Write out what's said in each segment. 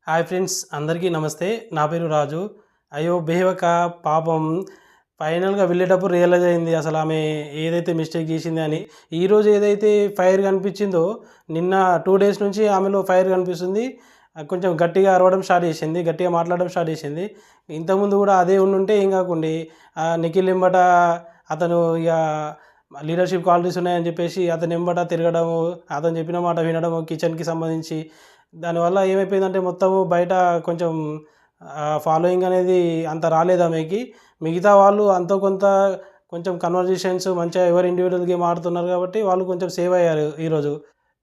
Hi friends, అందరికీ నమస్తే. నా పేరు రాజు. అయ్యో! బేవక పాపం ఫైనల్‌గా వెళ్ళేటప్పుడు రియలైజ్ అయింది అసలు ఆమె ఏదైతే మిస్టేక్ చేసింది అని. ఈరోజు ఏదైతే ఫైర్ కనిపించిందో నిన్న 2 డేస్ నుంచి ఆమెలో ఫైర్ కనిపిస్తుంది. కొంచెం గట్టిగా అరవడం స్టార్ట్ చేసింది. గట్టిగా మాట్లాడడం స్టార్ట్ చేసింది. ఇంతకుముందు కూడా అదే ఉండుంటే ఏం కాకుండే. నిఖిల్ ఎంబట అతను ఇగ లీడర్‌షిప్ క్వాలిటీస్ ఉన్నాయని చెప్పేసి అతని ఎంబట తిరగడము, అతను చెప్పిన మాట వినడము కిచెన్‌కి సంబంధించి. దానివల్ల ఏమైపోయిందంటే మొత్తము బయట కొంచెం ఫాలోయింగ్ అనేది అంత రాలేదు ఆమెకి. మిగతా వాళ్ళు అంతో కొంత కొంచెం కన్వర్జేషన్స్ మంచిగా ఎవరు ఇండివిడ్యువల్ గేమ్ ఆడుతున్నారు కాబట్టి వాళ్ళు కొంచెం సేవ్ అయ్యారు ఈరోజు.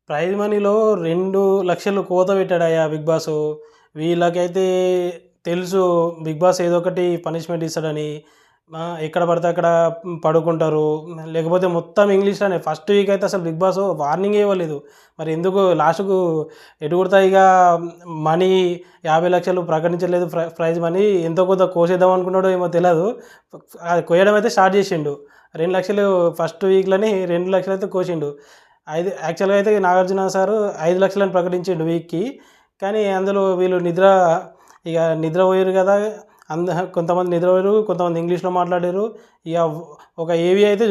ప్రైజ్ మనీలో 2,00,000 కోత పెట్టాడయ్యా బిగ్ బాసు. వీళ్ళకైతే తెలుసు బిగ్ బాస్ ఏదో ఒకటి పనిష్మెంట్ ఇస్తాడని. ఎక్కడ పడితే అక్కడ పడుకుంటారు. లేకపోతే మొత్తం ఇంగ్లీష్‌లోనే. ఫస్ట్ వీక్ అయితే అసలు బిగ్ బాస్ వార్నింగే ఇవ్వలేదు. మరి ఎందుకు లాస్ట్‌కు ఎటు కొడతా ఇక మనీ 50,00,000 ప్రకటించలేదు. ప్రైజ్ మనీ ఎంతో కొంత కోసేద్దాం అనుకున్నాడో ఏమో తెలదు. అది కోయడం అయితే స్టార్ట్ చేసిండు. 2,00,000 ఫస్ట్ వీక్‌లోనే 2,00,000 అయితే కోసిండు. యాక్చువల్‌గా అయితే నాగార్జున సారు 5,00,000 అని ప్రకటించిండు వీక్‌కి. కానీ అందులో వీళ్ళు నిద్రపోయారు కదా! కొంతమంది నిద్రపోయారు, కొంతమంది ఇంగ్లీష్‌లో మాట్లాడారు. ఇక ఒక ఏవి అయితే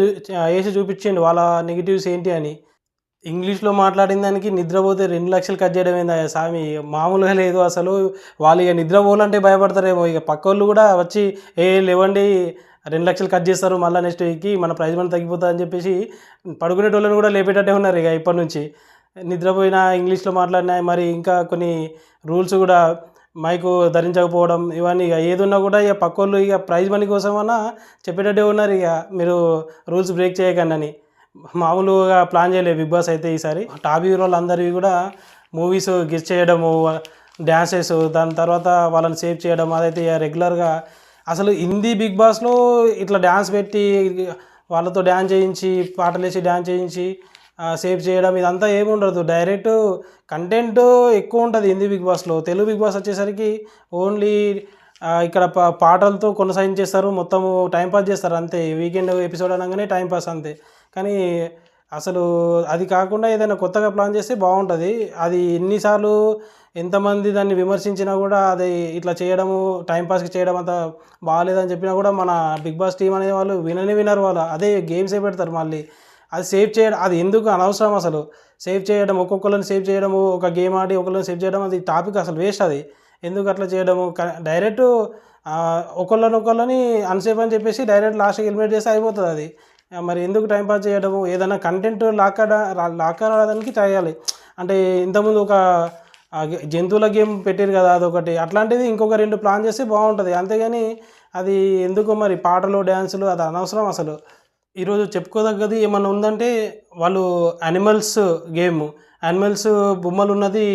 ఏసి చూపించిండు వాళ్ళ నెగెటివ్స్ ఏంటి అని. ఇంగ్లీష్‌లో మాట్లాడిన దానికి నిద్రపోతే 2,00,000 కట్ చేయడం ఏందయ్యా సామి! మామూలుగా లేదు అసలు. వాళ్ళు ఇక నిద్రపోవాలంటే భయపడతారేమో. ఇక పక్కోళ్ళు కూడా వచ్చి లేవండి 2,00,000 కట్ చేస్తారు మళ్ళా నెక్స్ట్ వీక్‌కి మన ప్రైజ్ మనీ తగ్గిపోతదని చెప్పేసి పడుకునేటోళ్ళని కూడా లేపేటట్టే ఉన్నారు ఇక ఇప్పటి నుంచి. నిద్రపోయినా, ఇంగ్లీష్‌లో మాట్లాడినా మరి ఇంకా కొన్ని రూల్స్ కూడా మైకు ధరించకపోవడం ఇవన్నీ ఇక ఏదున్నా కూడా ఇక పక్కోళ్ళు ఇక ప్రైజ్ మనీ కోసమన్నా చెప్పేటట్టే ఉన్నారు ఇక మీరు రూల్స్ బ్రేక్ చేయకండని. మామూలుగా ప్లాన్ చేయలేదు బిగ్ బాస్ అయితే ఈసారి. టాప్ హీరోలందరివి కూడా మూవీస్ గెస్ చేయడము, డ్యాన్సెస్, దాని తర్వాత వాళ్ళని సేవ్ చేయడం అదైతే ఇక రెగ్యులర్‌గా అసలు హిందీ బిగ్ బాస్‌లో ఇట్లా డ్యాన్స్ పెట్టి వాళ్ళతో డ్యాన్స్ చేయించి, పాటలేసి డ్యాన్స్ చేయించి సేవ్ చేయడం ఇదంతా ఏముండదు. డైరెక్ట్ కంటెంట్ ఎక్కువ ఉంటది హిందీ బిగ్ బాస్‌లో. తెలుగు బిగ్ బాస్ వచ్చేసరికి ఓన్లీ ఇక్కడ పాటలతో కొనసాగించేస్తారు. మొత్తము టైం పాస్ చేస్తారు అంతే. వీకెండ్ ఎపిసోడ్ అనంగానే టైం పాస్ అంతే. కానీ అసలు అది కాకుండా ఏదైనా కొత్తగా ప్లాన్ చేస్తే బాగుంటుంది. అది ఎన్నిసార్లు ఎంతమంది దాన్ని విమర్శించినా కూడా అది ఇట్లా చేయడము టైం పాస్‌కి చేయడం అంత బాగాలేదని చెప్పినా కూడా మన బిగ్ బాస్ టీమ్ అనే వాళ్ళు వినరు వాళ్ళు. అదే గేమ్సే పెడతారు మళ్ళీ. అది సేవ్ చేయడం అది ఎందుకు అనవసరం అసలు. సేవ్ చేయడం ఒక్కొక్కళ్ళని సేవ్ చేయడము, ఒక గేమ్ ఆడి ఒకళ్ళని సేవ్ చేయడం అది టాపిక్ అసలు వేస్ట్ అది. ఎందుకు అట్లా చేయడము? డైరెక్టు ఒకళ్ళని అన్‌సేఫ్ అని చెప్పేసి డైరెక్ట్ లాస్ట్‌కి ఎలిమినేట్ చేస్తే అయిపోతది అది. మరి ఎందుకు టైమ్ పాస్ చేయడము? ఏదైనా కంటెంట్ లాక్కరావడానికి చేయాలి. అంటే ఇంతకుముందు ఒక జంతువుల గేమ్ పెట్టారు కదా! అదొకటి. అట్లాంటిది ఇంకొక 2 ప్లాన్ చేస్తే బాగుంటది. అంతేగాని అది ఎందుకో మరి పాటలు, డాన్సులు అది అనవసరం అసలు. ఈరోజు చెప్పుకోదగ్గది ఏమన్నా ఉందంటే వాళ్ళు యానిమల్స్ గేమ్. యానిమల్స్ బొమ్మలున్నది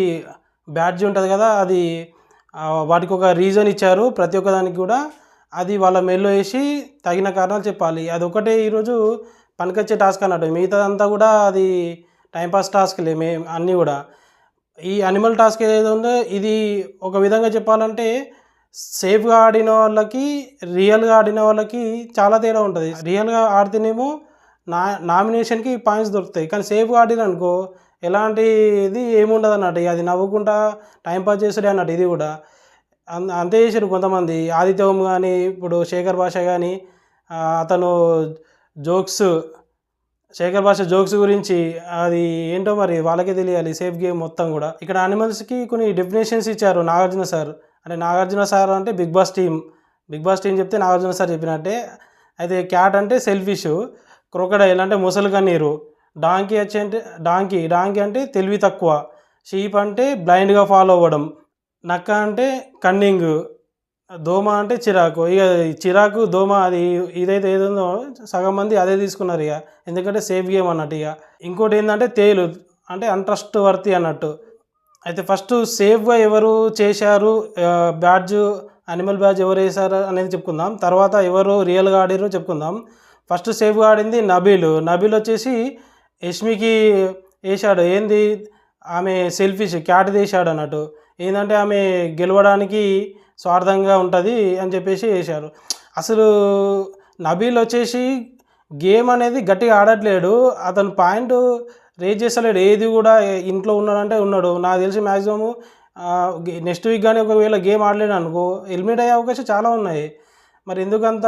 బ్యాడ్జ్ ఉంటది కదా! అది వాటికొక రీజన్ ఇచ్చారు ప్రతి ఒక్క దానికి కూడా. అది వాళ్ళ మెయిల్‌లో ఏసి తగిన కారణాలు చెప్పాలి. అదొక్కటే ఈరోజు పనికొచ్చే టాస్క్ అన్నట్టు. మిగతాదంతా కూడా అది టైమ్ పాస్ టాస్క్‌లే అన్నీ గూడా. ఈ యానిమల్ టాస్క్ ఏదైతే ఉందో ఇది ఒక విధంగా చెప్పాలంటే సేఫ్‌గా ఆడిన వాళ్ళకి, రియల్‌గా ఆడిన వాళ్ళకి చాలా తేడా ఉంటది. రియల్‌గా ఆడితేనేమో నామినేషన్‌కి పాయింట్స్ దొరుకుతాయి. కానీ సేఫ్‌గా ఆడిర్రనుకో ఎలాంటిది ఏముండదన్నట్టు. ఇగ అది నవ్వుకుంటా టైమ్ పాస్ చేసుడే అన్నట్టు ఇది గూడా. అంతే చేసిర్రు కొంతమంది. ఆదిత్య ఓం గాని, ఇప్పుడు శేఖర్ భాష గాని అతను జోక్స్ శేఖర్ భాష జోక్స్ గురించి అది ఏంటో మరి వాళ్ళకే తెలియాలి సేఫ్ గేమ్ మొత్తం గూడా. ఇక్కడ యానిమల్స్‌కి కొన్ని డెఫినేషన్స్ ఇచ్చారు నాగార్జున సార్. అంటే నాగార్జున సార్ అంటే big boss team. Big boss team చెప్తే నాగార్జున సార్ చెప్పినట్టే. అయితే క్యాట్ అంటే సెల్ఫిష్, క్రొకడైల్ అంటే మొసలి కన్నీరు, డాంకీ అంటే తెలివి తక్కువ, షీప్ అంటే బ్లైండ్‌గా ఫాలో అవ్వడం, నక్క అంటే కన్నింగ్, దోమ అంటే చిరాకు. ఇక చిరాకు, దోమ అది ఇదైతే ఏదుందో సగం మంది అదే తీసుకున్నారు ఇక. ఎందుకంటే సేఫ్ గేమ్ అన్నట్టు ఇక. ఇంకోటేందంటే తేలు అంటే అన్‌ట్రస్ట్ వర్తీ అన్నట్టు. అయితే ఫస్టు సేఫ్‌గా ఎవరు చేశారు, యానిమల్ బ్యాడ్జ్ ఎవరేశారు అనేది చెప్పుకుందాం. తర్వాత ఎవరు రియల్‌గా ఆడిర్రో చెప్పుకుందాం. ఫస్ట్ సేఫ్‌గా ఆడింది నబీల్. నబీల్ వచ్చేసి యష్మికి ఏశాడు. ఏంది ఆమె సెల్ఫిష్ క్యాట్‌దేశాడన్నట్టు. ఏందంటే ఆమె గెలవడానికి స్వార్థంగా ఉంటది అని చెప్పేసి ఏశారు. అసలు నబీల్ వచ్చేసి గేమ్ అనేది గట్టిగా ఆడట్లేడు. అతను పాయింట్ రేజ్ చేస్తలేడు. ఏది కూడా ఇంట్లో ఉన్నాడంటే ఉన్నాడు. నాకు తెలిసి మ్యాక్సిమము నెక్స్ట్ వీక్ కానీ ఒకవేళ గేమ్ ఆడలేడు అనుకో ఎలిమినేట్ అయ్యే అవకాశం చాలా ఉన్నాయి. మరి ఎందుకంత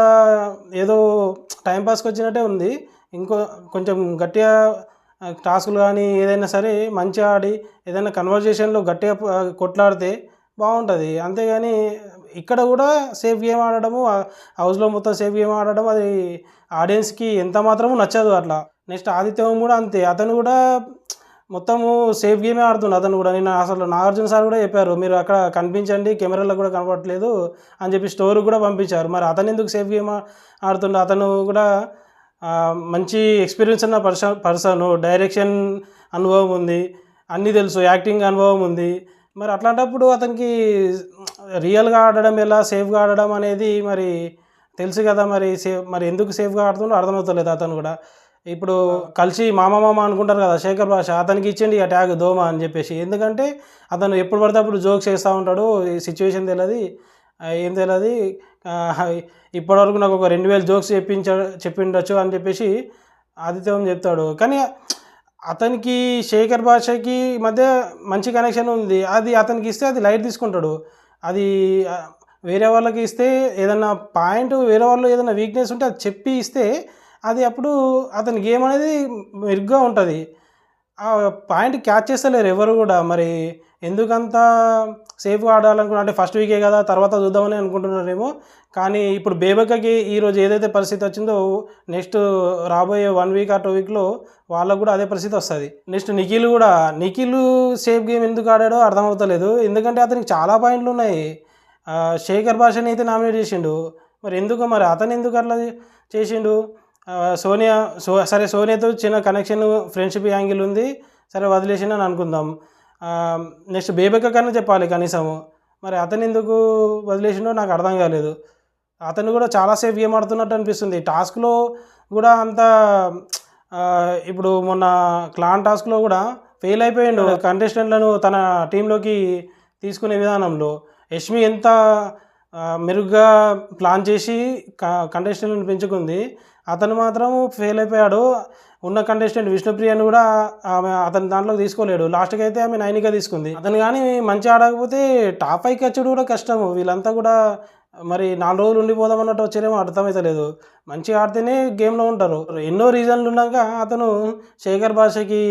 ఏదో టైంపాస్కి వచ్చినట్టే ఉంది. ఇంకో కొంచెం గట్టిగా టాస్కులు కానీ ఏదైనా సరే మంచిగా ఆడి ఏదైనా కన్వర్జేషన్లో గట్టిగా కొట్లాడితే బాగుంటుంది. అంతేగాని ఇక్కడ కూడా సేఫ్ గేమ్ ఆడడము, హౌస్లో మొత్తం సేఫ్ గేమ్ ఆడడం అది ఆడియన్స్కి ఎంత మాత్రము నచ్చదు అట్లా. నెక్స్ట్ ఆదిత్యం కూడా అంతే, అతను కూడా మొత్తము సేఫ్ గేమే ఆడుతుండు. అతను కూడా నేను అసలు నాగార్జున సార్ కూడా చెప్పారు, మీరు అక్కడ కనిపించండి కెమెరాలో కూడా కనపడట్లేదు అని చెప్పి స్టోరీ కూడా పంపించారు. మరి అతను ఎందుకు సేఫ్ గేమ్ ఆడుతుండు? అతను కూడా మంచి ఎక్స్పీరియన్స్ ఉన్న పర్సన్, డైరెక్షన్ అనుభవం ఉంది, అన్నీ తెలుసు, యాక్టింగ్ అనుభవం ఉంది. మరి అట్లాంటప్పుడు అతనికి రియల్గా ఆడడం ఎలా, సేఫ్గా ఆడడం అనేది మరి తెలుసు కదా. మరి ఎందుకు సేఫ్గా ఆడుతుండో అర్థమవుతలేదు. అతను కూడా ఇప్పుడు కలిసి మామ అనుకుంటారు కదా శేఖర్ భాష, అతనికి ఇచ్చిండి ఆ ట్యాగ్ దోమ అని చెప్పేసి. ఎందుకంటే అతను ఎప్పుడు పడితే అప్పుడు జోక్స్ చేస్తూ ఉంటాడు, ఈ సిచ్యువేషన్ తెలియదు, ఏం తెలియదు. ఇప్పటివరకు నాకు ఒక 2000 జోక్స్ చెప్పిండొచ్చు అని చెప్పేసి ఆదిత్యం చెప్తాడు. కానీ అతనికి శేఖర్ భాషకి మధ్య మంచి కనెక్షన్ ఉంది. అది అతనికి ఇస్తే అది లైట్ తీసుకుంటాడు. అది వేరే వాళ్ళకి ఇస్తే ఏదన్నా పాయింట్, వేరే వాళ్ళు ఏదైనా వీక్నెస్ ఉంటే అది చెప్పి ఇస్తే అది అప్పుడు అతని గేమ్ అనేది మెరుగ్గా ఉంటుంది. ఆ పాయింట్ క్యాచ్ చేస్తలేరు ఎవరు కూడా. మరి ఎందుకంత సేఫ్గా ఆడాలనుకున్నా అంటే ఫస్ట్ వీకే కదా తర్వాత చూద్దామని అనుకుంటున్నారేమో. కానీ ఇప్పుడు బేబక్కకి ఈరోజు ఏదైతే పరిస్థితి వచ్చిందో నెక్స్ట్ రాబోయే 1 వీక్ ఆ 2 వీక్లో వాళ్ళకు కూడా అదే పరిస్థితి వస్తుంది. నెక్స్ట్ నిఖిల్ సేఫ్ గేమ్ ఎందుకు ఆడాడో అర్థమవుతలేదు. ఎందుకంటే అతనికి చాలా పాయింట్లు ఉన్నాయి. శేఖర్ భాషని అయితే నామినేట్ చేసిండు, మరి ఎందుకు మరి అతను ఎందుకు అట్లా చేసిండు? సోనియాతో చిన్న కనెక్షన్, ఫ్రెండ్షిప్ యాంగిల్ ఉంది, సరే వదిలేసిండు అని అనుకుందాం. నెక్స్ట్ బేబక్క కన్నా చెప్పాలి కనీసము. మరి అతను ఎందుకు వదిలేసిండో నాకు అర్థం కాలేదు. అతను కూడా చాలా సేఫ్ గేమ్ ఆడుతున్నట్టు అనిపిస్తుంది. టాస్క్లో కూడా అంత ఇప్పుడు మొన్న క్లాన్ టాస్క్లో కూడా ఫెయిల్ అయిపోయిండు కంటెస్టెంట్లను తన టీంలోకి తీసుకునే విధానంలో. యష్మి ఎంత మెరుగ్గా ప్లాన్ చేసి కంటెస్టెంట్లను పెంచుకుంది, అతను మాత్రం ఫెయిల్ అయిపోయాడు. ఉన్న కంటెస్టెంట్ విష్ణుప్రియను కూడా ఆమె అతని దాంట్లోకి తీసుకోలేడు. లాస్ట్కి అయితే ఆమె నైనిగా తీసుకుంది. అతను కానీ మంచి ఆడకపోతే టాప్ 5కి వచ్చాడు కూడా కష్టము. వీళ్ళంతా కూడా మరి 4 రోజులు ఉండిపోదామన్నట్టు వచ్చారేమో అర్థమవుతలేదు. మంచిగా ఆడితేనే గేమ్లో ఉంటారు. ఎన్నో రీజన్లు ఉన్నాక అతను శేఖర్ భాషకి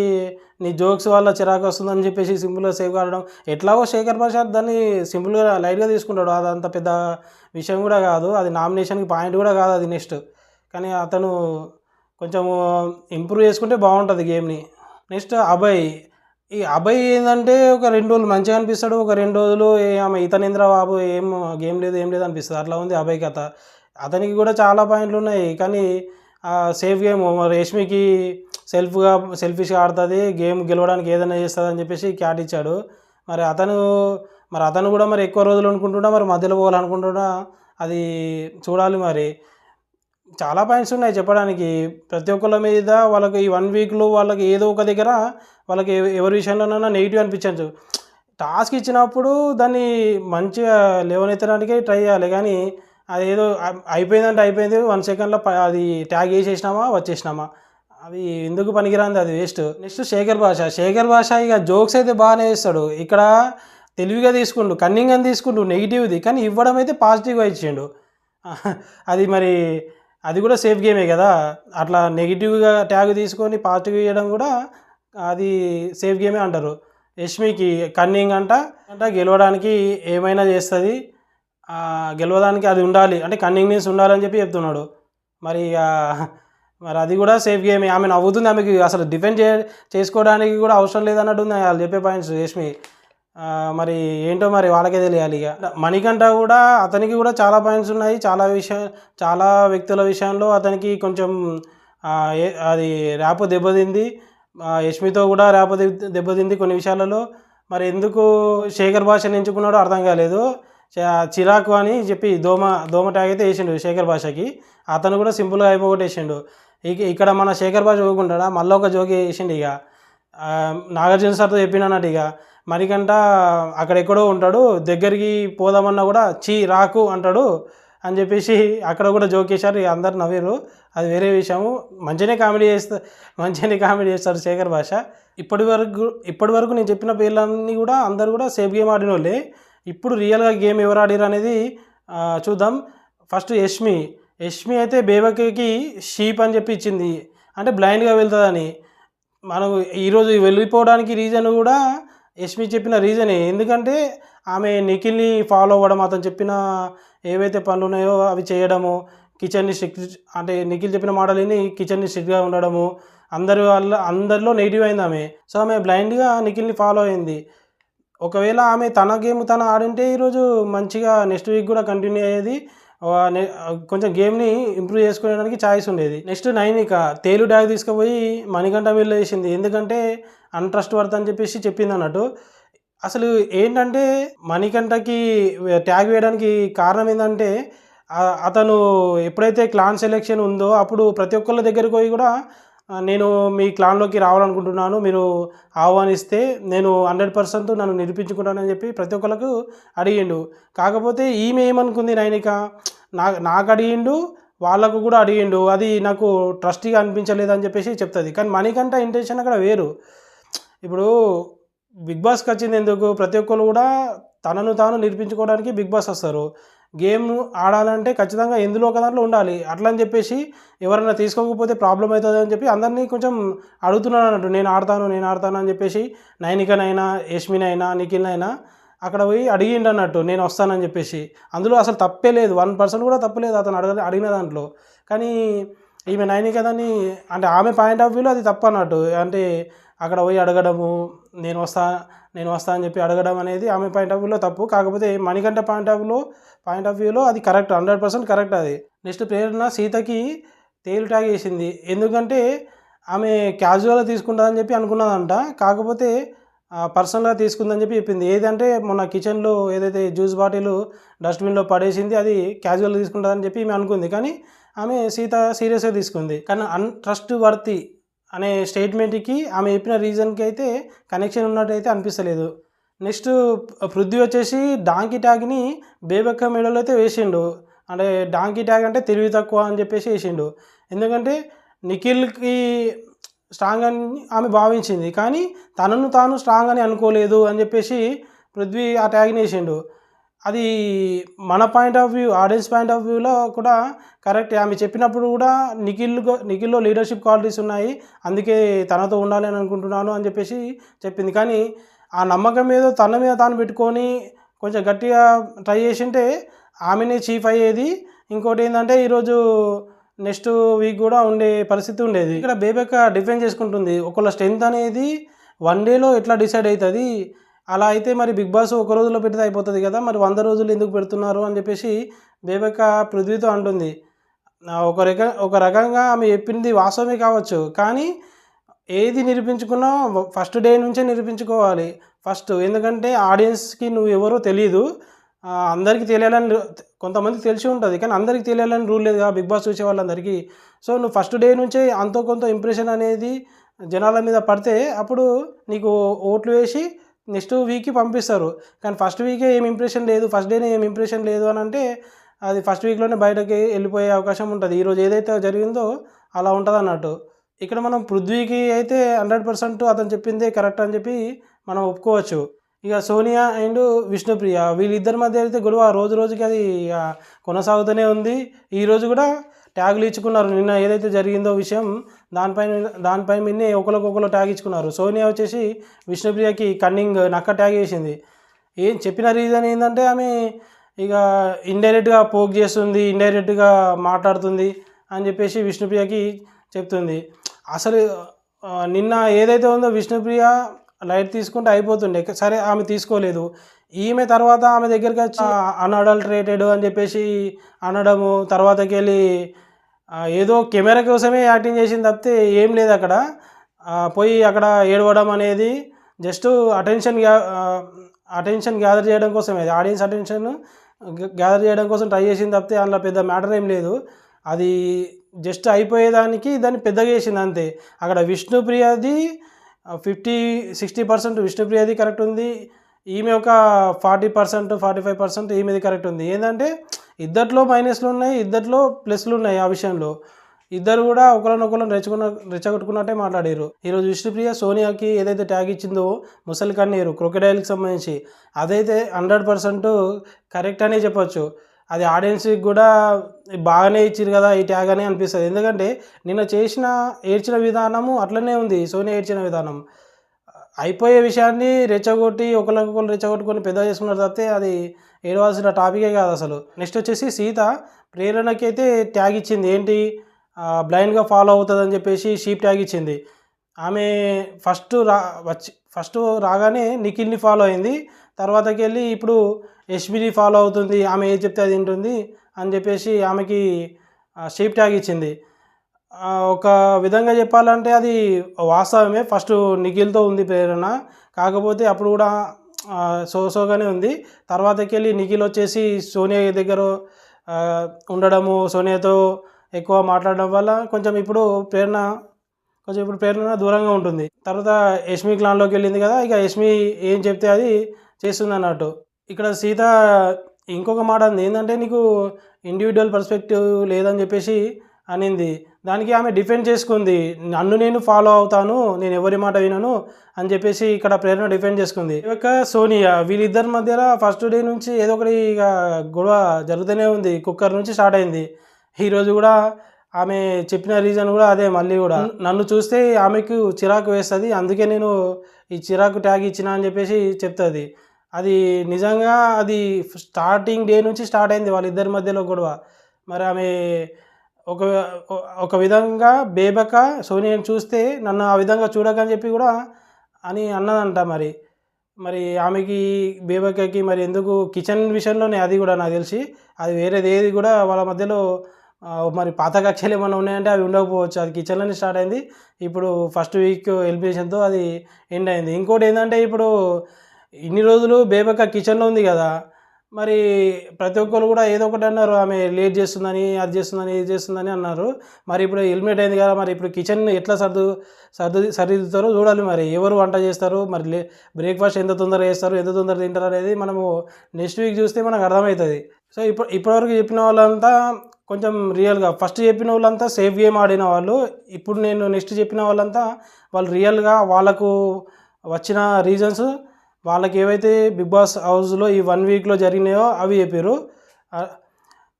నీ జోక్స్ వల్ల చిరాకు వస్తుందని చెప్పేసి సింపుల్గా సేఫ్గా ఆడడం. ఎట్లాగో శేఖర్ భాష దాన్ని సింపుల్గా లైట్గా తీసుకుంటాడు. అదంత పెద్ద విషయం కూడా కాదు, అది నామినేషన్కి పాయింట్ కూడా కాదు అది నెక్స్ట్. కానీ అతను కొంచెము ఇంప్రూవ్ చేసుకుంటే బాగుంటుంది గేమ్ని. నెక్స్ట్ ఈ అభయ్ ఏంటంటే ఒక 2 రోజులు మంచిగా అనిపిస్తాడు, ఒక 2 రోజులు ఆమె ఇతనేంద్ర బాబు ఏం గేమ్ లేదు అనిపిస్తుంది. అట్లా ఉంది అభయ్ కథ. అతనికి కూడా చాలా పాయింట్లు ఉన్నాయి, కానీ సేఫ్ గేమ్ మరి రేష్మికి సెల్ఫిష్గా ఆడుతుంది, గేమ్ గెలవడానికి ఏదైనా చేస్తుంది అని చెప్పేసి క్యాట్ ఇచ్చాడు. మరి అతను కూడా మరి ఎక్కువ రోజులు అనుకుంటున్నా, మరి మధ్యలో పోవాలనుకుంటున్నా, అది చూడాలి. మరి చాలా పాయింట్స్ ఉన్నాయి చెప్పడానికి. ప్రతి ఒక్కళ్ళ మీద వాళ్ళకి ఈ 1 వీక్లో వాళ్ళకి ఏదో ఒక దగ్గర వాళ్ళకి ఎవరి విషయంలోనైనా నెగిటివ్ అనిపించచ్చు. టాస్క్ ఇచ్చినప్పుడు దాన్ని మంచిగా లేవనెత్తడానికే ట్రై చేయాలి. కానీ అదేదో అయిపోయిందంటే అయిపోయింది, 1 సెకండ్లో అది ట్యాగ్ వేసేసినామా వచ్చేసినామా, అది ఎందుకు పనికిరాంది, అది వేస్ట్. నెక్స్ట్ శేఖర్ భాష ఇక జోక్స్ అయితే బాగానే వేస్తాడు. ఇక్కడ తెలివిగా తీసుకుండు, కన్నింగ్ అని తీసుకుండు నెగిటివ్ది, కానీ ఇవ్వడం అయితే పాజిటివ్గా ఇచ్చిండు. అది కూడా సేఫ్ గేమే కదా. అట్లా నెగిటివ్గా ట్యాగ్ తీసుకొని పాజిటివ్ ఇవ్వడం కూడా అది సేఫ్ గేమే అంటారు. యష్మికి కన్నింగ్ అంట గెలవడానికి ఏమైనా చేస్తుంది, గెలవడానికి అది ఉండాలి అంటే కన్నింగ్నెస్ ఉండాలని చెప్పి చెప్తున్నాడు. మరి అది కూడా సేఫ్ గేమే. ఆమె నవ్వుతుంది, ఆమెకి అసలు డిఫెండ్ చేసుకోవడానికి కూడా అవసరం లేదన్నట్టు ఉంది వాళ్ళు చెప్పే పాయింట్స్ యష్మి. మరి ఏంటో మరి వాళ్ళకే తెలియాలి. ఇక మణికంఠ కూడా అతనికి కూడా చాలా పాయింట్స్ ఉన్నాయి. చాలా వ్యక్తుల విషయంలో అతనికి కొంచెం అది ర్యాప్ దెబ్బతింది. యష్మితో కూడా ర్యాప్ దెబ్బతింది కొన్ని విషయాలలో. మరి ఎందుకు శేఖర్ భాషని ఎంచుకున్నాడో అర్థం కాలేదు. చిరాకు అని చెప్పి దోమ ట్యాగ్ అయితే వేసిండు శేఖర్ భాషకి. అతను కూడా సింపుల్గా అయిపోగొట్టేసిండు. ఇక్కడ మన శేఖర్ భాష ఊరుకుంటాడా, మళ్ళీ ఒక జోకి వేసిండు. ఇక నాగార్జున సార్తో చెప్పినట్టు ఇక మణికంఠ అక్కడెక్కడో ఉంటాడు, దగ్గరికి పోదామన్నా కూడా రాకు అంటాడు అని చెప్పేసి అక్కడ కూడా జోక్ చేశారు. అందరు నవ్వారు, అది వేరే విషయము. మంచిగానే కామెడీ చేస్తాడు శేఖర్ భాష. ఇప్పటి వరకు నేను చెప్పిన పేర్లన్నీ కూడా అందరూ కూడా సేఫ్ గేమ్ ఆడిన వాళ్ళే. ఇప్పుడు రియల్గా గేమ్ ఎవరు ఆడిరు అనేది చూద్దాం. ఫస్ట్ యష్మి అయితే బేబక్కకి షీప్ అని చెప్పి ఇచ్చింది, అంటే బ్లైండ్గా వెళ్తుందని. మనం ఈరోజు వెళ్ళిపోవడానికి రీజన్ కూడా యష్మి చెప్పిన రీజనే. ఎందుకంటే ఆమె నిఖిల్ని ఫాలో అవ్వడం, అతను చెప్పిన ఏవైతే పనులు ఉన్నాయో అవి చేయడము, కిచెన్ని స్ట్రిక్ట్, అంటే నిఖిల్ చెప్పిన మాటలని కిచెన్ని స్ట్రిక్ట్గా ఉండడము, అందరిలో నెగిటివ్ అయింది ఆమె. సో ఆమె బ్లైండ్గా నిఖిల్ని ఫాలో అయింది. ఒకవేళ ఆమె తన గేమ్ తను ఆడింటే ఈరోజు మంచిగా నెక్స్ట్ వీక్ కూడా కంటిన్యూ అయ్యేది, కొంచెం గేమ్ని ఇంప్రూవ్ చేసుకోవడానికి ఛాయిస్ ఉండేది. నెక్స్ట్ నైనిక తేలు డ్యాగ్ తీసుకుపోయి మణికంఠ వీళ్ళు వేసింది, ఎందుకంటే అన్ట్రస్ట్ వర్త్ అని చెప్పేసి చెప్పింది అన్నట్టు. అసలు ఏంటంటే మణికంఠకి ట్యాగ్ వేయడానికి కారణం ఏంటంటే అతను ఎప్పుడైతే క్లాన్ సెలెక్షన్ ఉందో అప్పుడు ప్రతి ఒక్కళ్ళ దగ్గరికి పోయి కూడా నేను మీ క్లాన్లోకి రావాలనుకుంటున్నాను, మీరు ఆహ్వానిస్తే నేను 100% నన్ను నిరూపించుకుంటానని చెప్పి ప్రతి ఒక్కరికి అడిగిండు. కాకపోతే ఈమె ఏమనుకుంది, నైనిక నాకు అడిగిండు, వాళ్ళకు కూడా అడిగిండు, అది నాకు ట్రస్టీగా అనిపించలేదు అని చెప్పేసి చెప్తుంది. కానీ మణికంఠ ఇంటెన్షన్ అక్కడ వేరు. ఇప్పుడు బిగ్ బాస్కి వచ్చింది ఎందుకు, ప్రతి ఒక్కరు కూడా తనను తాను నిరూపించుకోవడానికి బిగ్ బాస్ వస్తారు. గేమ్ ఆడాలంటే ఖచ్చితంగా ఎందులో ఒక దాంట్లో ఉండాలి. అట్లా అని చెప్పేసి ఎవరైనా తీసుకోకపోతే ప్రాబ్లం అవుతుంది అని చెప్పి అందరినీ కొంచెం అడుగుతున్నాను అన్నట్టు, నేను ఆడతాను అని చెప్పేసి నైనికనైనా యష్మినైనా నిఖిల్నైనా అక్కడ పోయి అడిగిండు అన్నట్టు, నేను వస్తానని చెప్పేసి. అందులో అసలు తప్పే లేదు, 1% కూడా తప్పలేదు అతను అడిగిన దాంట్లో. కానీ ఈమె నైనిక దాన్ని, అంటే ఆమె పాయింట్ ఆఫ్ వ్యూలో అది తప్పు అన్నట్టు. అంటే అక్కడ పోయి అడగడము, నేను వస్తా అని చెప్పి అడగడం అనేది ఆమె పాయింట్ ఆఫ్ వ్యూలో తప్పు. కాకపోతే మణికంఠ పాయింట్ ఆఫ్ వ్యూలో అది కరెక్ట్, 100% కరెక్ట్ అది. నెక్స్ట్ ప్రేరణ సీతకి తేలు ట్యాగ్ వేసింది, ఎందుకంటే ఆమె క్యాజువల్గా తీసుకుంటుందని చెప్పి అనుకున్నదంట. కాకపోతే పర్సనల్గా తీసుకుందని చెప్పి చెప్పింది. ఏదంటే మొన్న కిచెన్లో ఏదైతే జ్యూస్ బాటిల్ డస్ట్బిన్లో పడేసింది అది క్యాజువల్గా తీసుకుంటుందని చెప్పి ఈమె అనుకుంది. కానీ ఆమె సీత సీరియస్గా తీసుకుంది. కానీ అన్ట్రస్ట్ వర్తి అనే స్టేట్మెంట్కి ఆమె చెప్పిన రీజన్కి అయితే కనెక్షన్ ఉన్నట్టయితే అనిపిస్తలేదు. నెక్స్ట్ పృథ్వీ వచ్చేసి డాంకీ ట్యాగ్ని బేబక్క మెడలో అయితే వేసిండు. అంటే డాంకీ ట్యాగ్ అంటే తెలివి తక్కువ అని చెప్పేసి వేసిండు. ఎందుకంటే నిఖిల్కి స్ట్రాంగ్ అని ఆమె భావించింది, కానీ తనను తాను స్ట్రాంగ్ అని అనుకోలేదు అని చెప్పేసి పృథ్వీ ఆ ట్యాగ్ని వేసిండు. అది మన point of view, audience point of వ్యూలో కూడా కరెక్ట్. ఆమె చెప్పినప్పుడు కూడా నిఖిల్లో లీడర్షిప్ క్వాలిటీస్ ఉన్నాయి, అందుకే తనతో ఉండాలి అని అనుకుంటున్నాను అని చెప్పేసి చెప్పింది. కానీ ఆ నమ్మకం ఏదో తన మీద తాను పెట్టుకొని కొంచెం గట్టిగా ట్రై చేసింటే ఆమెనే చీఫ్ అయ్యేది. ఇంకోటి ఏంటంటే ఈరోజు నెక్స్ట్ వీక్ కూడా ఉండే పరిస్థితి ఉండేది. ఇక్కడ బేబక్క డిఫెండ్ చేసుకుంటుంది, ఒకళ్ళ స్ట్రెంత్ అనేది 1 డేలో ఎట్లా డిసైడ్ అవుతుంది, అలా అయితే మరి బిగ్ బాస్ ఒక రోజులో పెడితే అయిపోతుంది కదా, మరి 100 రోజులు ఎందుకు పెడుతున్నారు అని చెప్పేసి బేబక్క పృథ్వీతో అంటుంది. ఒక రకంగా ఆమె చెప్పింది వాస్తవమే కావచ్చు, కానీ ఏది నిరూపించుకున్నా ఫస్ట్ డే నుంచే నిరూపించుకోవాలి ఫస్ట్. ఎందుకంటే ఆడియన్స్కి నువ్వు ఎవరో తెలియదు, అందరికీ తెలియాలని, కొంతమందికి తెలిసి ఉంటుంది కానీ అందరికీ తెలియాలని రూల్ లేదు కదా బిగ్ బాస్ చూసే వాళ్ళందరికీ. సో నువ్వు ఫస్ట్ డే నుంచే అంతో కొంత ఇంప్రెషన్ అనేది జనాల మీద పడితే అప్పుడు నీకు ఓట్లు వేసి నెక్స్ట్ వీక్కి పంపిస్తారు. కానీ ఫస్ట్ వీకే ఏం ఇంప్రెషన్ లేదు, ఫస్ట్ డేనే ఏం ఇంప్రెషన్ లేదు అని అంటే అది ఫస్ట్ వీక్లోనే బయటకి వెళ్ళిపోయే అవకాశం ఉంటుంది. ఈరోజు ఏదైతే జరిగిందో అలా ఉంటుంది అన్నట్టు. ఇక్కడ మనం పృథ్వీకి అయితే 100% అతను చెప్పిందే కరెక్ట్ అని చెప్పి మనం ఒప్పుకోవచ్చు. ఇక సోనియా అండ్ విష్ణుప్రియ వీళ్ళిద్దరి మధ్య అయితే గొడవ రోజు రోజుకి అది కొనసాగుతూనే ఉంది. ఈరోజు కూడా ట్యాగులు ఇచ్చుకున్నారు. నిన్న ఏదైతే జరిగిందో విషయం దానిపై మిన్నే ఒకరికొకరు ట్యాగ్ ఇచ్చుకున్నారు. సోనియా వచ్చేసి విష్ణుప్రియకి కన్నింగ్ నక్క ట్యాగ్ వేసింది. ఏం చెప్పిన రీజన్ ఏంటంటే ఆమె ఇక ఇండైరెక్ట్గా పోక్ చేస్తుంది, ఇండైరెక్ట్గా మాట్లాడుతుంది అని చెప్పేసి విష్ణుప్రియకి చెప్తుంది. అసలు నిన్న ఏదైతే ఉందో విష్ణుప్రియ లైట్ తీసుకుంటే అయిపోతుండే, సరే ఆమె తీసుకోలేదు. ఈమె తర్వాత ఆమె దగ్గరికి వచ్చి అన్అడల్టరేటెడ్ అని చెప్పేసి అనడము, తర్వాతకి వెళ్ళి ఏదో కెమెరా కోసమే యాక్టింగ్ చేసింది తప్పితే ఏం లేదు అక్కడ. పోయి అక్కడ ఏడవడం అనేది జస్ట్ అటెన్షన్ గ్యాదర్ చేయడం కోసమే, ఆడియన్స్ అటెన్షన్ గ్యాదర్ చేయడం కోసం ట్రై చేసింది తప్పితే అందులో పెద్ద మ్యాటర్ ఏం లేదు. అది జస్ట్ అయిపోయేదానికి దాన్ని పెద్దగా చేసింది అంతే. అక్కడ విష్ణుప్రియది 50-60% విష్ణుప్రియది కరెక్ట్ ఉంది, ఈమె ఒక 40%-45% ఈమెది కరెక్ట్ ఉంది. ఏంటంటే ఇద్దట్లో మైనస్లు ఉన్నాయి, ఇద్దట్లో ప్లస్లు ఉన్నాయి ఆ విషయంలో. ఇద్దరు కూడా ఒకరినొకరు రెచ్చగొట్టుకున్నట్టే మాట్లాడారు. ఈరోజు విష్ణుప్రియ సోనియాకి ఏదైతే ట్యాగ్ ఇచ్చిందో ముసలి కన్నీరు క్రొకడైల్కి సంబంధించి, అదైతే 100% కరెక్ట్ అనే చెప్పొచ్చు. అది ఆడియన్స్కి కూడా బాగానే ఇచ్చారు కదా ఈ ట్యాగ్ అని అనిపిస్తుంది. ఎందుకంటే నిన్న ఏడ్చిన విధానము అట్లనే ఉంది. సోనియా ఏడ్చిన విధానం అయిపోయే విషయాన్ని రెచ్చగొట్టి ఒకరికొకరు రెచ్చగొట్టుకొని పెద్ద చేసుకున్నారు తప్పితే అది ఏడవలసిన టాపికే కాదు అసలు. నెక్స్ట్ వచ్చేసి సీత ప్రేరణకి అయితే ట్యాగ్ ఇచ్చింది. ఏంటి, బ్లైండ్గా ఫాలో అవుతుందని చెప్పేసి షీప్ ట్యాగ్ ఇచ్చింది. ఆమె ఫస్ట్ రాగానే నిఖిల్ని ఫాలో అయింది. తర్వాతకి వెళ్ళి ఇప్పుడు యష్మిని ఫాలో అవుతుంది. ఆమె ఏది చెప్తే అది వింటుంది అని చెప్పేసి ఆమెకి షీప్ ట్యాగ్ ఇచ్చింది. ఒక విధంగా చెప్పాలంటే అది వాస్తవమే. ఫస్ట్ నిఖిల్తో ఉంది ప్రేరణ, కాకపోతే అప్పుడు కూడా సోగానే ఉంది. తర్వాతకి వెళ్ళి నిఖిల్ వచ్చేసి సోనియా దగ్గర ఉండడము, సోనియాతో ఎక్కువ మాట్లాడడం వల్ల కొంచెం ఇప్పుడు ప్రేరణ దూరంగా ఉంటుంది. తర్వాత యష్మి క్లాన్లోకి వెళ్ళింది కదా, ఇక యష్మి ఏం చెప్తే అది చేస్తుంది అన్నట్టు. ఇక్కడ సీత ఇంకొక మాట అంది, ఏంటంటే నీకు ఇండివిజువల్ పర్స్పెక్టివ్ లేదని చెప్పేసి అనింది. దానికి ఆమె డిఫెండ్ చేసుకుంది, నన్ను నేను ఫాలో అవుతాను, నేను ఎవరి మాట వినను అని చెప్పేసి ఇక్కడ ప్రేరణ డిఫెండ్ చేసుకుంది. ఇక సోనియా వీళ్ళిద్దరి మధ్యలో ఫస్ట్ డే నుంచి ఏదో ఒకటి ఇక గొడవ జరుగుతూనే ఉంది. కుక్కర్ నుంచి స్టార్ట్ అయింది. ఈరోజు కూడా ఆమె చెప్పిన రీజన్ కూడా అదే. మళ్ళీ కూడా నన్ను చూస్తే ఆమెకు చిరాకు వేస్తుంది, అందుకే నేను ఈ చిరాకు ట్యాగ్ ఇచ్చిన అని చెప్పేసి చెప్తుంది. అది నిజంగా అది స్టార్టింగ్ డే నుంచి స్టార్ట్ అయింది వాళ్ళిద్దరి మధ్యలో గొడవ. మరి ఆమె ఒక విధంగా బేబక సోనియాని చూస్తే నన్ను ఆ విధంగా చూడకని చెప్పి కూడా అని అన్నదంట. మరి ఆమెకి బేబకకి మరి ఎందుకు కిచెన్ విషయంలోనే, అది కూడా నాకు తెలిసి అది వేరేది ఏది కూడా వాళ్ళ మధ్యలో మరి పాత కక్షలు ఏమైనా ఉన్నాయంటే అవి ఉండకపోవచ్చు. అది కిచెన్లోనే స్టార్ట్ అయింది. ఇప్పుడు ఫస్ట్ వీక్ ఎలిమినేషన్తో అది ఎండ్ అయింది. ఇంకోటి ఏంటంటే ఇప్పుడు ఇన్ని రోజులు బేబక కిచెన్లో ఉంది కదా, మరి ప్రతి ఒక్కరు కూడా ఏదో ఒకటి అన్నారు, ఆమె లేట్ చేస్తుందని, అది చేస్తుందని, ఇది చేస్తుందని అన్నారు. మరి ఇప్పుడు ఎలిమినేట్ అయింది కదా, మరి ఇప్పుడు కిచెన్ ఎట్లా సరిదిద్దుతారో చూడాలి. మరి ఎవరు వంట చేస్తారు, మరి బ్రేక్ఫాస్ట్ ఎంత తొందరగా చేస్తారు, ఎంత తొందరగా తింటారు అనేది మనము నెక్స్ట్ వీక్ చూస్తే మనకు అర్థమవుతుంది. సో ఇప్పటివరకు చెప్పిన వాళ్ళంతా కొంచెం రియల్గా, ఫస్ట్ చెప్పిన వాళ్ళంతా సేఫ్ గేమ్ ఆడిన వాళ్ళు. ఇప్పుడు నేను నెక్స్ట్ చెప్పిన వాళ్ళంతా వాళ్ళు రియల్గా వాళ్ళకు వచ్చిన రీజన్స్, వాళ్ళకి ఏవైతే బిగ్ బాస్ హౌస్లో ఈ 1 వీక్లో జరిగినాయో అవి చెప్పారు.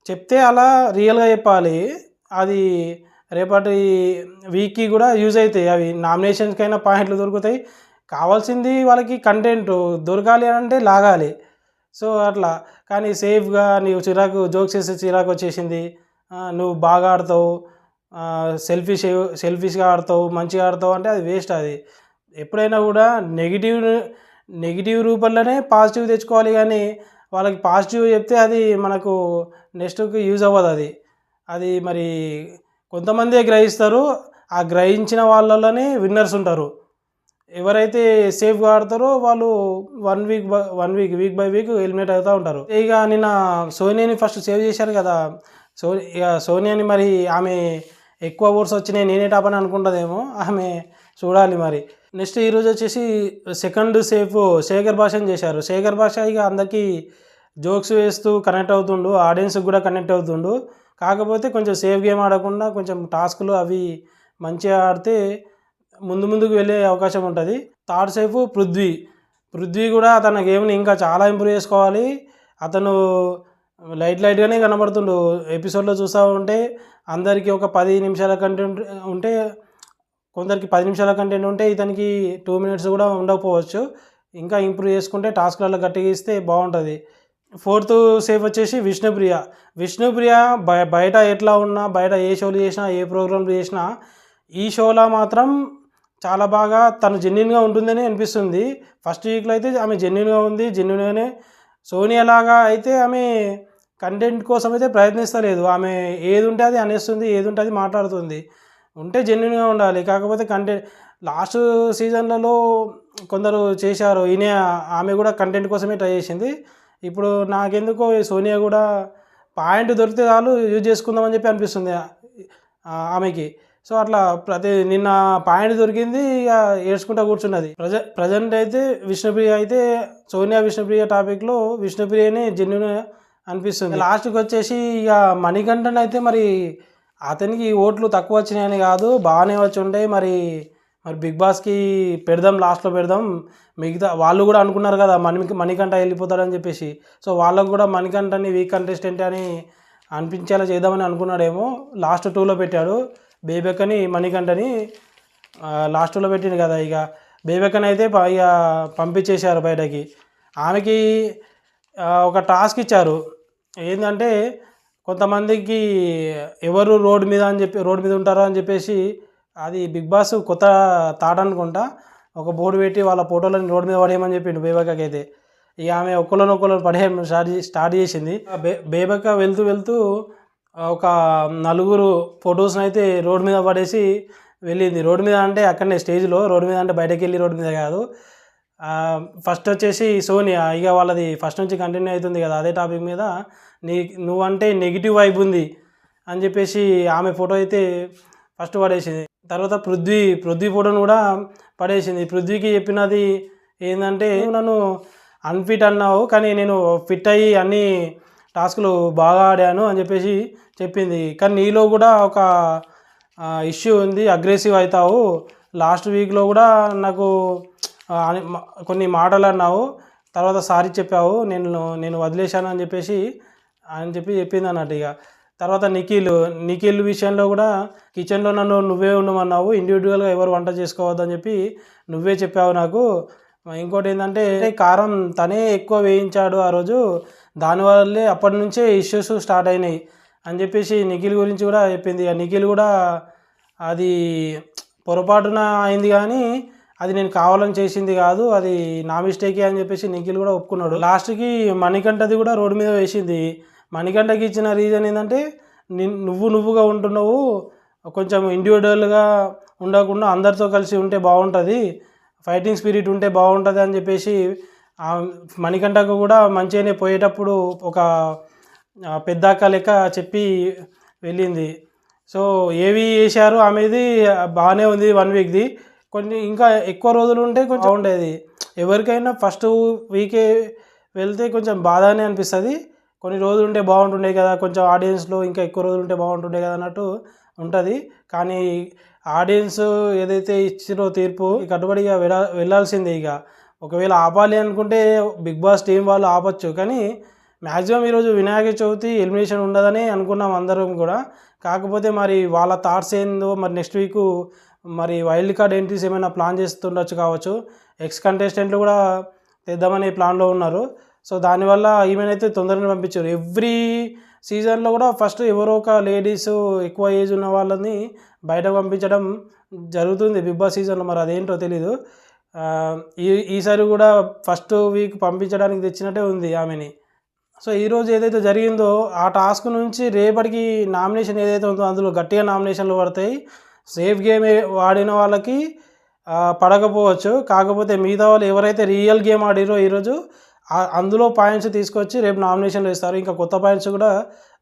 చెప్తే అలా రియల్గా చెప్పాలి. అది రేపటి వీక్కి కూడా యూజ్ అవుతాయి. అవి నామినేషన్స్కైనా పాయింట్లు దొరుకుతాయి. కావాల్సింది వాళ్ళకి కంటెంట్ దొరకాలి అంటే లాగాలి. సో అట్లా. కానీ సేఫ్గా నీవు జోక్స్ చేసే చిరాకు వచ్చేసింది, నువ్వు బాగా ఆడతావు, సెల్ఫిష్గా ఆడతావు, మంచిగా ఆడతావు అంటే అది వేస్ట్. అది ఎప్పుడైనా కూడా నెగిటివ్ రూపంలోనే పాజిటివ్ తెచ్చుకోవాలి. కానీ వాళ్ళకి పాజిటివ్ చెప్తే అది మనకు నెక్స్ట్కి యూజ్ అవ్వదు. అది మరి కొంతమందే గ్రహిస్తారు. ఆ గ్రహించిన వాళ్ళలోనే విన్నర్స్ ఉంటారు. ఎవరైతే సేఫ్గా ఆడతారో వాళ్ళు వీక్ బై వీక్ ఎలిమినేట్ అవుతూ ఉంటారు. ఇక నిన్న సోనియాని ఫస్ట్ సేవ్ చేశారు కదా, సోనియాని మరి ఆమె ఎక్కువ ఓట్స్ వచ్చినాయి నేనే టాప్ అని అనుకుంటుందేమో, ఆమె చూడాలి. మరి నెక్స్ట్ ఈరోజు వచ్చేసి సెకండ్ సేఫ్ శేఖర్ భాషని చేశారు. శేఖర్ భాష ఇక అందరికీ జోక్స్ వేస్తూ కనెక్ట్ అవుతుండు, ఆడియన్స్కి కూడా కనెక్ట్ అవుతుండు. కాకపోతే కొంచెం సేఫ్ గేమ్ ఆడకుండా కొంచెం టాస్క్లు అవి మంచిగా ఆడితే ముందుకు వెళ్ళే అవకాశం ఉంటుంది. థర్డ్ సేఫ్ పృథ్వీ కూడా తన గేమ్ని ఇంకా చాలా ఇంప్రూవ్ చేసుకోవాలి. అతను లైట్గానే కనబడుతుండు. ఎపిసోడ్లో చూస్తూ ఉంటే అందరికీ ఒక 10 నిమిషాల కంటెంట్ ఉంటే, కొందరికి 10 నిమిషాల కంటెంట్ ఉంటే ఇతనికి 2 minutes కూడా ఉండకపోవచ్చు. ఇంకా ఇంప్రూవ్ చేసుకుంటే టాస్క్లలో గట్టిగా ఇస్తే బాగుంటుంది. ఫోర్త్ సేఫ్ వచ్చేసి విష్ణుప్రియ బయట ఎట్లా ఉన్నా, బయట ఏ షోలు చేసినా, ఏ ప్రోగ్రాంలు చేసినా, ఈ షోలో మాత్రం చాలా బాగా తను జెన్యున్గా ఉంటుందని అనిపిస్తుంది. ఫస్ట్ వీక్లో అయితే ఆమె జెన్యున్గా ఉంది. జెన్యున్గానే సోనియా లాగా అయితే ఆమె కంటెంట్ కోసం అయితే ప్రయత్నిస్తలేదు. ఆమె ఏది ఉంటే అది అనేస్తుంది, ఏది ఉంటే అది మాట్లాడుతుంది. ఉంటే జెన్యున్గా ఉండాలి. కాకపోతే కంటెంట్ లాస్ట్ సీజన్లలో కొందరు చేశారు, ఆమె కూడా కంటెంట్ కోసమే ట్రై చేసింది. ఇప్పుడు నాకెందుకో సోనియా కూడా పాయింట్ దొరికితే చాలు యూజ్ చేసుకుందామని చెప్పి అనిపిస్తుంది ఆమెకి. సో అట్లా నిన్న పాయింట్ దొరికింది, ఇక ఏడ్చుకుంటూ కూర్చున్నది. ప్రజెంట్ అయితే విష్ణుప్రియ టాపిక్లో విష్ణుప్రియనే జెన్యున్ అనిపిస్తుంది. లాస్ట్కి వచ్చేసి ఇక మణికంఠన్ అయితే మరి అతనికి ఓట్లు తక్కువ వచ్చినాయని కాదు, బాగానే వచ్చి ఉంటాయి. మరి మరి బిగ్ బాస్కి పెడదాం, లాస్ట్లో పెడదాం. మిగతా వాళ్ళు కూడా అనుకున్నారు కదా మణికంఠ వెళ్ళిపోతాడని చెప్పేసి. సో వాళ్ళకు కూడా మణికంఠని వీక్ కంటెస్టెంట్ అని అనిపించేలా చేద్దామని అనుకున్నాడేమో. లాస్ట్ 2లో పెట్టాడు బేబెక్కని, మణికంఠని లాస్ట్ 2లో పెట్టింది కదా. ఇక బేబెక్కని అయితే ఇక పంపించేశారు బయటకి. ఆమెకి ఒక టాస్క్ ఇచ్చారు. ఏంటంటే కొంతమందికి ఎవరు రోడ్డు మీద ఉంటారో అని చెప్పేసి, అది బిగ్ బాస్ కొత్త తాట అనుకుంటా, ఒక బోర్డు పెట్టి వాళ్ళ ఫోటోలను రోడ్డు మీద పడేయమని చెప్పిండు బేబక్కకి అయితే. ఇక ఆమె ఒక్కరినొక్కరు పడేయడం స్టార్ట్ చేసింది. బేబక్క వెళ్తూ ఒక 4 ఫొటోస్ని అయితే రోడ్డు మీద పడేసి వెళ్ళింది. రోడ్డు మీద అంటే అక్కడనే స్టేజ్లో, రోడ్డు మీద అంటే బయటకు వెళ్ళి రోడ్డు మీద కాదు. ఫస్ట్ వచ్చేసి సోనియా, ఇక వాళ్ళది ఫస్ట్ నుంచి కంటిన్యూ అవుతుంది కదా అదే టాపిక్ మీద, నువ్వంటే నెగిటివ్ వైబ్ ఉంది అని చెప్పేసి ఆమె ఫోటో అయితే ఫస్ట్ పడేసింది. తర్వాత పృథ్వీ ఫోటోను కూడా పడేసింది. పృథ్వీకి చెప్పినది ఏంటంటే, నన్ను అన్ఫిట్ అన్నావు కానీ నేను ఫిట్ అయ్యి అన్ని టాస్కులు బాగా ఆడాను అని చెప్పేసి చెప్పింది. కానీ నీలో కూడా ఒక ఇష్యూ ఉంది, అగ్రెసివ్ అవుతావు. లాస్ట్ వీక్లో కూడా నాకు కొన్ని మాటలు అన్నావు, తర్వాత సారీ చెప్పావు, నేను వదిలేశాను అని చెప్పింది అన్నట్టు. ఇక తర్వాత నిఖిల్ విషయంలో కూడా కిచెన్లో నువ్వే ఉండమన్నావు, ఇండివిజువల్గా ఎవరు వంట చేసుకోవద్దని చెప్పి నువ్వే చెప్పావు నాకు. ఇంకోటి ఏంటంటే కారం తనే ఎక్కువ వేయించాడు ఆ రోజు, దానివల్లే అప్పటి నుంచే ఇష్యూస్ స్టార్ట్ అయినాయి అని చెప్పేసి నిఖిల్ గురించి కూడా చెప్పింది. నిఖిల్ కూడా అది పొరపాటున అయింది కానీ అది నేను కావాలని చేసింది కాదు, అది నా మిస్టేకే అని చెప్పేసి నిఖిల్ కూడా ఒప్పుకున్నాడు. లాస్ట్కి మణికంఠది కూడా రోడ్డు మీద వేసింది. మణికంఠకి ఇచ్చిన రీజన్ ఏంటంటే, నువ్వుగా ఉంటున్నావు, కొంచెం ఇండివిజువల్గా ఉండకుండా అందరితో కలిసి ఉంటే బాగుంటుంది, ఫైటింగ్ స్పిరిట్ ఉంటే బాగుంటుంది అని చెప్పేసి మణికంఠకు కూడా మంచిగానే పోయేటప్పుడు ఒక పెద్దాక లెక్క చెప్పి వెళ్ళింది. సో ఏవి వేశారు ఆమెది బాగానే ఉంది 1 వీక్ది. కొన్ని ఇంకా ఎక్కువ రోజులు ఉంటే కొంచెం బాగుండేది. ఎవరికైనా ఫస్ట్ వీకే వెళ్తే కొంచెం బాధనే అనిపిస్తుంది, కొన్ని రోజులు ఉంటే బాగుంటుండే కదా, కొంచెం ఆడియన్స్లో ఇంకా ఎక్కువ రోజులు ఉంటే బాగుంటుండే కదా అన్నట్టు ఉంటుంది. కానీ ఆడియన్స్ ఏదైతే ఇచ్చిరో తీర్పు కట్టుబడిగా వెళ్ళాల్సిందే. ఇక ఒకవేళ ఆపాలి అనుకుంటే బిగ్ బాస్ టీం వాళ్ళు ఆపచ్చు, కానీ మ్యాక్సిమం ఈరోజు వినాయక చవితి ఎలిమినేషన్ ఉండదని అనుకున్నాం అందరం కూడా. కాకపోతే మరి వాళ్ళ థాట్స్ ఏందో, మరి నెక్స్ట్ వీక్ మరి వైల్డ్ కార్డ్ ఎంట్రీస్ ఏమైనా ప్లాన్ చేస్తుండొచ్చు కావచ్చు. ఎక్స్ కంటెస్టెంట్లు కూడా తెద్దామనే ప్లాన్లో ఉన్నారు. సో దానివల్ల ఈమెనైతే తొందరగా పంపించారు. ఎవ్రీ సీజన్లో కూడా ఫస్ట్ ఎవరో ఒక లేడీస్ ఎక్కువ ఏజ్ ఉన్న వాళ్ళని బయటకు పంపించడం జరుగుతుంది బిగ్ బాస్ సీజన్లో. మరి అదేంటో తెలీదు. ఈసారి కూడా ఫస్ట్ వీక్ పంపించడానికి తెచ్చినట్టే ఉంది ఆమెని. సో ఈరోజు ఏదైతే జరిగిందో ఆ టాస్క్ నుంచి రేపటికి నామినేషన్ ఏదైతే ఉందో అందులో గట్టిగా నామినేషన్లు పడతాయి. సేఫ్ గేమ్ ఆడిన వాళ్ళకి పడకపోవచ్చు, కాకపోతే మిగతా వాళ్ళు ఎవరైతే రియల్ గేమ్ ఆడిరో ఈరోజు అందులో పాయింట్స్ తీసుకొచ్చి రేపు నామినేషన్లు ఇస్తారు. ఇంకా కొత్త పాయింట్స్ కూడా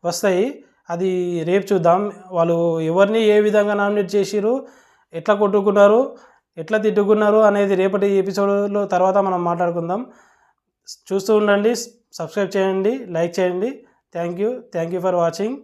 వస్తాయి, అది రేపు చూద్దాం. వాళ్ళు ఎవరిని ఏ విధంగా నామినేట్ చేసిరు, ఎట్లా కొట్టుకున్నారు, ఎట్లా తిట్టుకున్నారు అనేది రేపటి ఎపిసోడ్లో తర్వాత మనం మాట్లాడుకుందాం. చూస్తూ ఉండండి, సబ్స్క్రైబ్ చేయండి, లైక్ చేయండి. Thank you for watching.